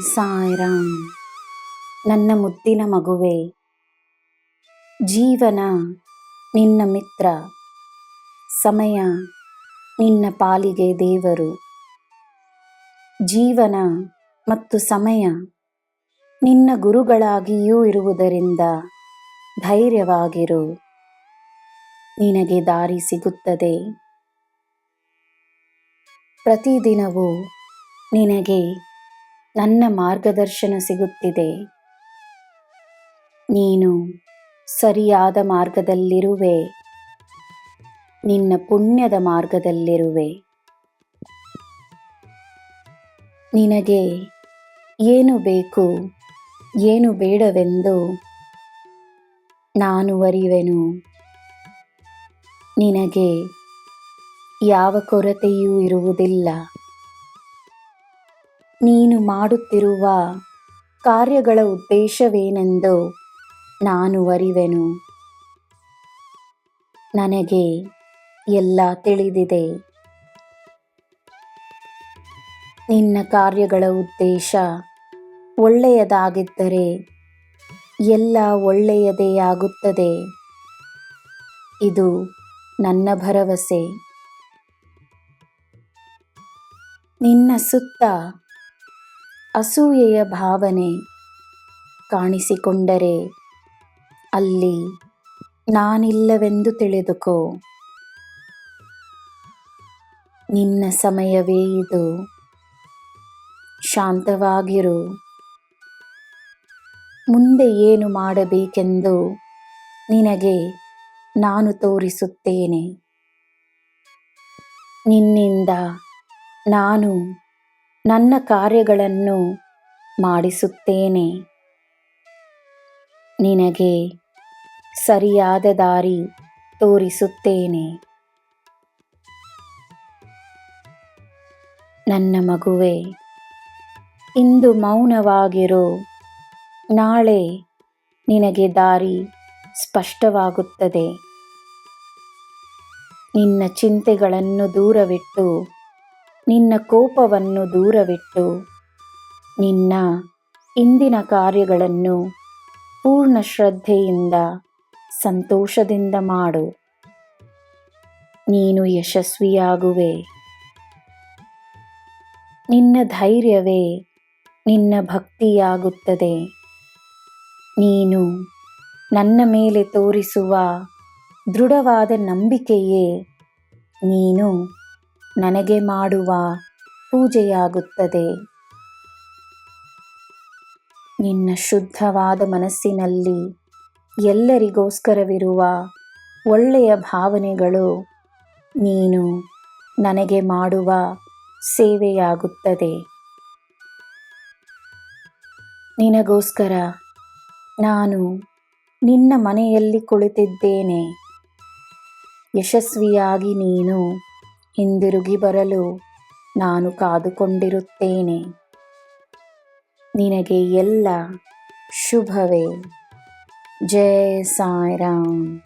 ಸಾಯಿರಾಮ್. ನನ್ನ ಮುದ್ದಿನ ಮಗುವೆ, ಜೀವನ ನಿನ್ನ ಮಿತ್ರ, ಸಮಯ ನಿನ್ನ ಪಾಲಿಗೆ ದೇವರು. ಜೀವನ ಮತ್ತು ಸಮಯ ನಿನ್ನ ಗುರುಗಳಾಗಿಯೂ ಇರುವುದರಿಂದ ಧೈರ್ಯವಾಗಿರು. ನಿನಗೆ ದಾರಿ ಸಿಗುತ್ತದೆ. ಪ್ರತಿದಿನವೂ ನಿನಗೆ ನನ್ನ ಮಾರ್ಗದರ್ಶನ ಸಿಗುತ್ತಿದೆ. ನೀನು ಸರಿಯಾದ ಮಾರ್ಗದಲ್ಲಿರುವೆ. ನಿನ್ನ ಪುಣ್ಯದ ಮಾರ್ಗದಲ್ಲಿರುವೆ. ನಿನಗೆ ಏನು ಬೇಕು, ಏನು ಬೇಡವೆಂದು ನಾನು ಅರಿವೆನು. ನಿನಗೆ ಯಾವ ಕೊರತೆಯೂ ಇರುವುದಿಲ್ಲ. ನೀನು ಮಾಡುತ್ತಿರುವ ಕಾರ್ಯಗಳ ಉದ್ದೇಶವೇನೆಂದು ನಾನು ಅರಿವೆನು. ನನಗೆ ಎಲ್ಲ ತಿಳಿದಿದೆ. ನಿನ್ನ ಕಾರ್ಯಗಳ ಉದ್ದೇಶ ಒಳ್ಳೆಯದಾಗಿದ್ದರೆ ಎಲ್ಲ ಒಳ್ಳೆಯದೇ ಆಗುತ್ತದೆ. ಇದು ನನ್ನ ಭರವಸೆ. ನಿನ್ನ ಸುತ್ತ ಅಸೂಯೆಯ ಭಾವನೆ ಕಾಣಿಸಿಕೊಂಡರೆ ಅಲ್ಲಿ ನಾನಿಲ್ಲವೆಂದು ತಿಳಿದುಕೋ. ನಿನ್ನ ಸಮಯವೇ ಇದು. ಶಾಂತವಾಗಿರು. ಮುಂದೆ ಏನು ಮಾಡಬೇಕೆಂದು ನಿನಗೆ ನಾನು ತೋರಿಸುತ್ತೇನೆ. ನಿನ್ನಿಂದ ನಾನು ನನ್ನ ಕಾರ್ಯಗಳನ್ನು ಮಾಡಿಸುತ್ತೇನೆ. ನಿನಗೆ ಸರಿಯಾದ ದಾರಿ ತೋರಿಸುತ್ತೇನೆ. ನನ್ನ ಮಗುವೆ, ಇಂದು ಮೌನವಾಗಿರು. ನಾಳೆ ನಿನಗೆ ದಾರಿ ಸ್ಪಷ್ಟವಾಗುತ್ತದೆ. ನಿನ್ನ ಚಿಂತೆಗಳನ್ನು ದೂರವಿಟ್ಟು, ನಿನ್ನ ಕೋಪವನ್ನು ದೂರವಿಟ್ಟು, ನಿನ್ನ ಇಂದಿನ ಕಾರ್ಯಗಳನ್ನು ಪೂರ್ಣ ಶ್ರದ್ಧೆಯಿಂದ ಸಂತೋಷದಿಂದ ಮಾಡು. ನೀನು ಯಶಸ್ವಿಯಾಗುವೆ. ನಿನ್ನ ಧೈರ್ಯವೇ ನಿನ್ನ ಭಕ್ತಿಯಾಗುತ್ತದೆ. ನೀನು ನನ್ನ ಮೇಲೆ ತೋರಿಸುವ ದೃಢವಾದ ನಂಬಿಕೆಯೇ ನೀನು ನನಗೆ ಮಾಡುವ ಪೂಜೆಯಾಗುತ್ತದೆ. ನಿನ್ನ ಶುದ್ಧವಾದ ಮನಸ್ಸಿನಲ್ಲಿ ಎಲ್ಲರಿಗೋಸ್ಕರವಿರುವ ಒಳ್ಳೆಯ ಭಾವನೆಗಳು ನೀನು ನನಗೆ ಮಾಡುವ ಸೇವೆಯಾಗುತ್ತದೆ. ನಿನಗೋಸ್ಕರ ನಾನು ನಿನ್ನ ಮನೆಯಲ್ಲಿ ಕುಳಿತಿದ್ದೇನೆ. ಯಶಸ್ವಿಯಾಗಿ ನೀನು ಹಿಂದಿರುಗಿ ಬರಲು ನಾನು ಕಾದುಕೊಂಡಿರುತ್ತೇನೆ. ನಿನಗೆ ಎಲ್ಲ ಶುಭವೇ. ಜೈ ಸಾಯಿರಾಮ್.